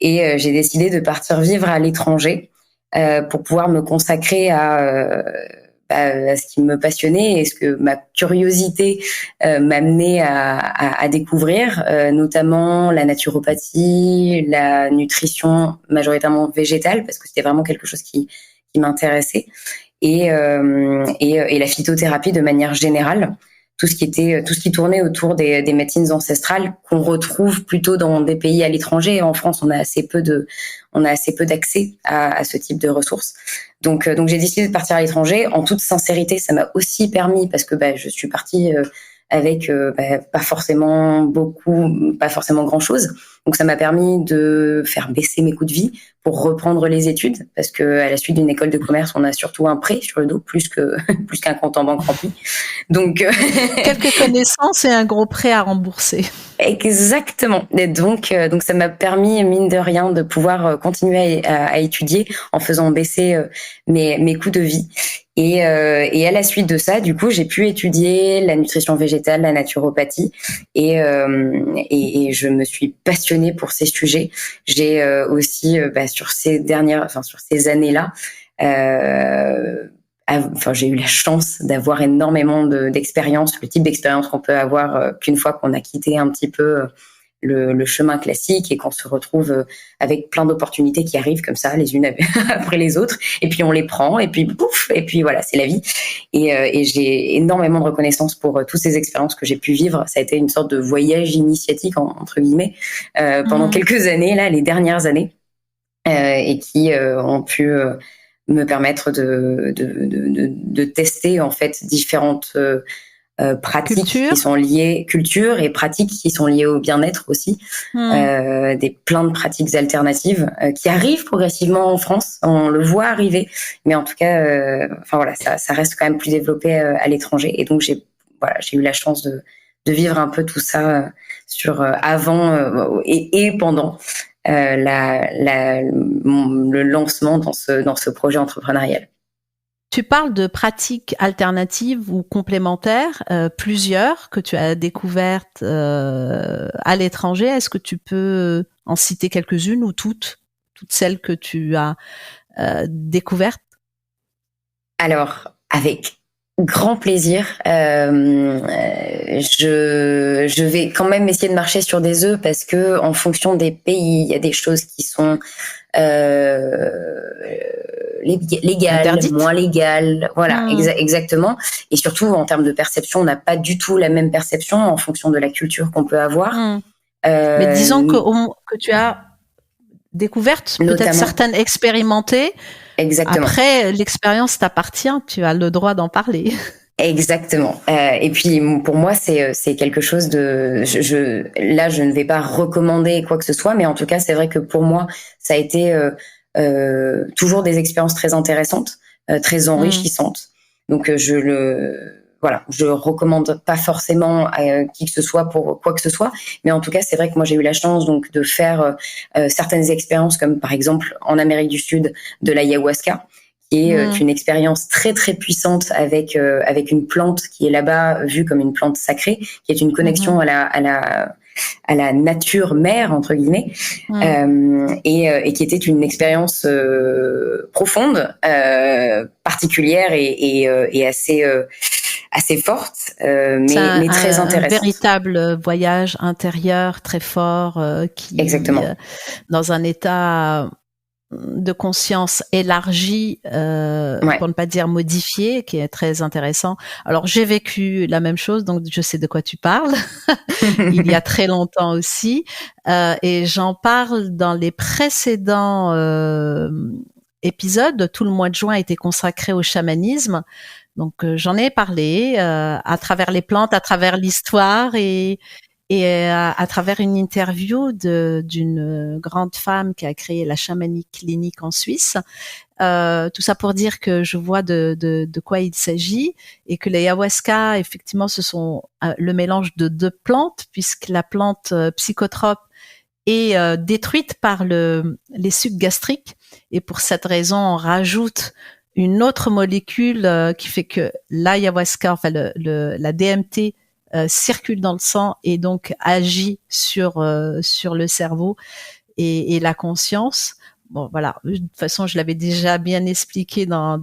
et j'ai décidé de partir vivre à l'étranger pour pouvoir me consacrer à ce qui me passionnait et ce que ma curiosité m'amenait à découvrir, notamment la naturopathie, la nutrition majoritairement végétale, parce que c'était vraiment quelque chose qui m'intéressait, et la phytothérapie de manière générale, tout ce qui tournait autour des médecines ancestrales qu'on retrouve plutôt dans des pays à l'étranger. En France, on a assez peu d'accès à ce type de ressources. Donc j'ai décidé de partir à l'étranger. En toute sincérité, ça m'a aussi permis, parce que je suis partie avec pas forcément grand chose. Donc ça m'a permis de faire baisser mes coûts de vie pour reprendre les études, parce que à la suite d'une école de commerce, on a surtout un prêt sur le dos plus qu'un compte en banque rempli. Donc quelques connaissances et un gros prêt à rembourser. Exactement. Et donc ça m'a permis, mine de rien, de pouvoir continuer à étudier en faisant baisser mes coûts de vie. Et à la suite de ça, du coup, j'ai pu étudier la nutrition végétale, la naturopathie, et je me suis passionnée pour ces sujets. J'ai aussi, sur ces années-là, j'ai eu la chance d'avoir énormément d'expériences, le type d'expérience qu'on peut avoir qu'une fois qu'on a quitté un petit peu le chemin classique et qu'on se retrouve avec plein d'opportunités qui arrivent comme ça, les unes après les autres, et puis on les prend, et puis pouf, et puis voilà, c'est la vie. Et j'ai énormément de reconnaissance pour toutes ces expériences que j'ai pu vivre. Ça a été une sorte de voyage initiatique, entre guillemets, pendant quelques années, là, les dernières années, et qui ont pu me permettre de tester en fait différentes pratiques qui sont liées, culture et pratiques qui sont liées au bien-être aussi, plein de pratiques alternatives qui arrivent progressivement en France, on le voit arriver, mais en tout cas, ça reste quand même plus développé à l'étranger, et donc j'ai eu la chance de vivre un peu tout ça sur avant et pendant le lancement dans ce projet entrepreneurial. Tu parles de pratiques alternatives ou complémentaires, plusieurs que tu as découvertes à l'étranger. Est-ce que tu peux en citer quelques-unes ou toutes celles que tu as découvertes? Alors, avec grand plaisir. Je vais quand même essayer de marcher sur des œufs, parce que en fonction des pays, il y a des choses qui sont légales, interdites, moins légales, voilà, exactement. Et surtout en termes de perception, on n'a pas du tout la même perception en fonction de la culture qu'on peut avoir. Mais disons que tu as découverte, peut-être certaines expérimentées. Exactement. Après, l'expérience t'appartient, tu as le droit d'en parler. Exactement. Et puis pour moi, c'est quelque chose de. Là, je ne vais pas recommander quoi que ce soit, mais en tout cas, c'est vrai que pour moi, ça a été toujours des expériences très intéressantes, très enrichissantes. Donc je recommande pas forcément à qui que ce soit pour quoi que ce soit, mais en tout cas, c'est vrai que moi j'ai eu la chance donc de faire certaines expériences, comme par exemple en Amérique du Sud de l'ayahuasca, qui est une expérience très très puissante avec une plante qui est là-bas vue comme une plante sacrée, qui est une connexion à la nature mère, entre guillemets, et qui était une expérience profonde, particulière et assez forte, mais très intéressante. Un véritable voyage intérieur très fort qui, exactement, dans un état de conscience élargie, pour ne pas dire modifié, qui est très intéressant. Alors j'ai vécu la même chose, donc je sais de quoi tu parles. Il y a très longtemps aussi, et j'en parle dans les précédents épisodes. Tout le mois de juin a été consacré au chamanisme, donc j'en ai parlé à travers les plantes, à travers l'histoire et à travers une interview d'une grande femme qui a créé la chamanique clinique en Suisse. Tout ça pour dire que je vois de quoi il s'agit, et que les ayahuasca, effectivement, ce sont le mélange de deux plantes, puisque la plante psychotrope est détruite par les sucs gastriques, et pour cette raison, on rajoute une autre molécule qui fait que l'ayahuasca, enfin la DMT, circule dans le sang et donc agit sur le cerveau et la conscience. Bon, voilà. De toute façon, je l'avais déjà bien expliqué dans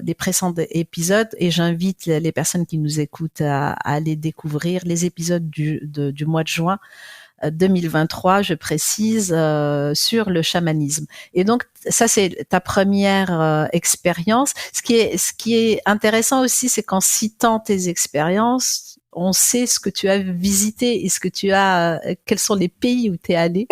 les précédents épisodes, et j'invite les personnes qui nous écoutent à aller découvrir les épisodes du mois de juin 2023, je précise, sur le chamanisme. Et donc ça, c'est ta première expérience. Ce qui est intéressant aussi, c'est qu'en citant tes expériences, on sait ce que tu as visité et quels sont les pays où tu es allé.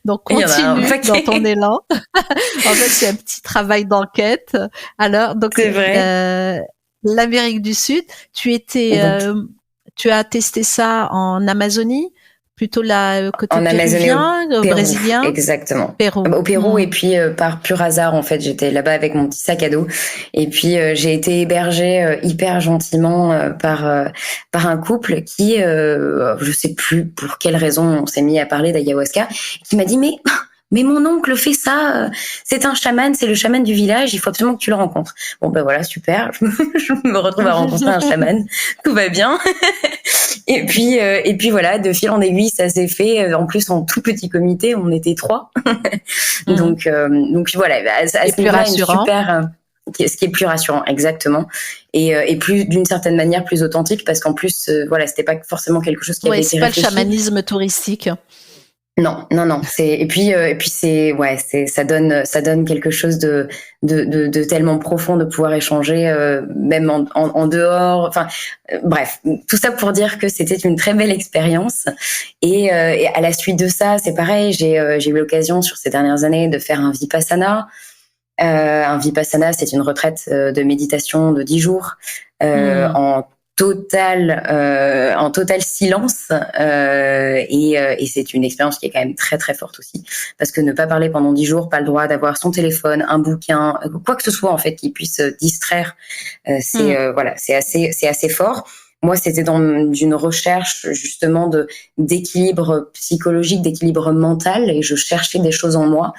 Donc continue dans ton élan. En fait, c'est un petit travail d'enquête. Alors, donc c'est vrai. L'Amérique du Sud, tu as testé ça en Amazonie, plutôt côté péruvien, brésilien. Exactement. Pérou. Au Pérou, et puis par pur hasard, en fait, j'étais là-bas avec mon petit sac à dos, et puis j'ai été hébergée hyper gentiment par un couple qui, je sais plus pour quelle raison, on s'est mis à parler d'ayahuasca, qui m'a dit mais mon oncle fait ça, c'est un chaman, c'est le chaman du village, il faut absolument que tu le rencontres. Bon ben voilà, super, je me retrouve à rencontrer un chaman, tout va bien. Et puis voilà, de fil en aiguille, ça s'est fait. En plus, en tout petit comité, on était 3. Donc voilà, à ce niveau-là, super. Ce qui est plus rassurant, exactement, et plus d'une certaine manière plus authentique, parce qu'en plus, voilà, c'était pas forcément quelque chose qui avait été réfléchi. C'est pas le chamanisme touristique. Non. Et puis ça donne quelque chose de tellement profond de pouvoir échanger, même en dehors. Enfin, bref, tout ça pour dire que c'était une très belle expérience. Et à la suite de ça, c'est pareil. J'ai eu l'occasion sur ces dernières années de faire un vipassana. Un vipassana, c'est une retraite de méditation de 10 jours en total silence, et c'est une expérience qui est quand même très très forte aussi, parce que ne pas parler pendant 10 jours, pas le droit d'avoir son téléphone, un bouquin, quoi que ce soit en fait qui puisse distraire, c'est assez fort. Moi, c'était dans une recherche justement d'équilibre psychologique, d'équilibre mental, et je cherchais des choses en moi.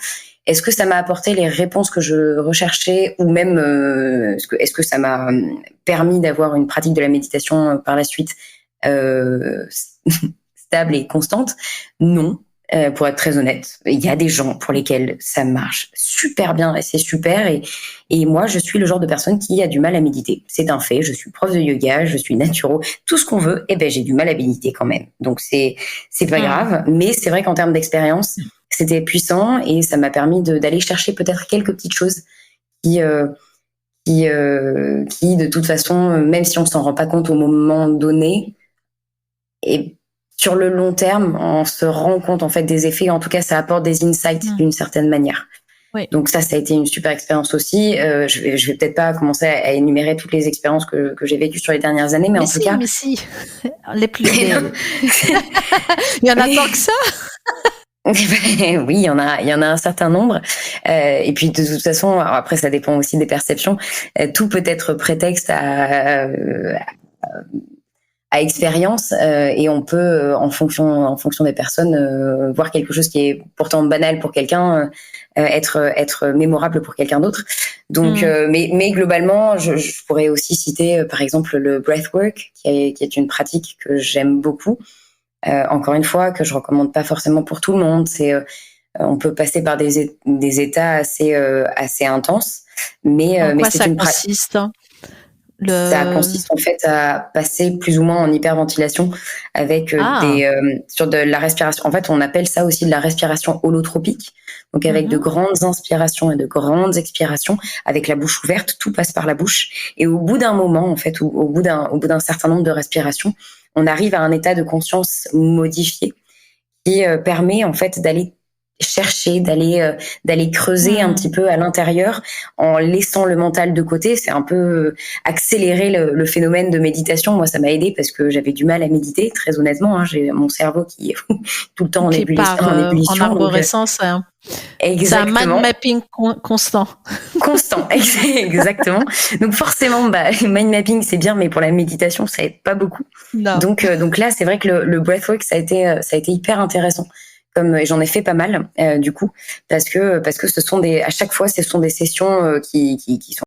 Est-ce que ça m'a apporté les réponses que je recherchais, ou même est-ce que ça m'a permis d'avoir une pratique de la méditation par la suite stable et constante? Non, pour être très honnête. Il y a des gens pour lesquels ça marche super bien et c'est super, et moi je suis le genre de personne qui a du mal à méditer. C'est un fait, je suis prof de yoga, je suis naturo, tout ce qu'on veut, et j'ai du mal à méditer quand même. Donc c'est pas grave, mais c'est vrai qu'en termes d'expérience, c'était puissant, et ça m'a permis d'aller chercher peut-être quelques petites choses qui de toute façon, même si on s'en rend pas compte au moment donné, et sur le long terme, on se rend compte en fait des effets. En tout cas, ça apporte des insights d'une certaine manière. Oui. Donc ça a été une super expérience aussi. Je vais peut-être pas commencer à énumérer toutes les expériences que j'ai vécues sur les dernières années, mais en tout cas. Mais si, les plus. Il y en a tant que ça. Oui, il y en a un certain nombre. Et puis de toute façon, après ça dépend aussi des perceptions. Tout peut être prétexte à expérience, et on peut en fonction des personnes voir quelque chose qui est pourtant banal pour quelqu'un être mémorable pour quelqu'un d'autre. Donc mais globalement, je pourrais aussi citer par exemple le breathwork, qui est une pratique que j'aime beaucoup. Encore une fois, que je recommande pas forcément pour tout le monde. C'est on peut passer par des états assez intenses, mais c'est une pratique. Ça consiste en fait à passer plus ou moins en hyperventilation avec sur de la respiration. En fait, on appelle ça aussi de la respiration holotropique. Donc avec de grandes inspirations et de grandes expirations, avec la bouche ouverte, tout passe par la bouche. Et au bout d'un moment, en fait, au bout d'un certain nombre de respirations, on arrive à un état de conscience modifié qui permet en fait d'aller chercher, d'aller creuser un petit peu à l'intérieur en laissant le mental de côté. C'est un peu accélérer le phénomène de méditation. Moi, ça m'a aidé parce que j'avais du mal à méditer, très honnêtement. J'ai mon cerveau qui est tout le temps en ébullition. En arborescence. Exactement. C'est un mind mapping constant. Constant, exactement. Donc forcément, mind mapping c'est bien, mais pour la méditation, ça aide pas beaucoup. Non. Donc là, c'est vrai que le breathwork, ça a été hyper intéressant. Comme j'en ai fait pas mal du coup, parce que à chaque fois, ce sont des sessions qui sont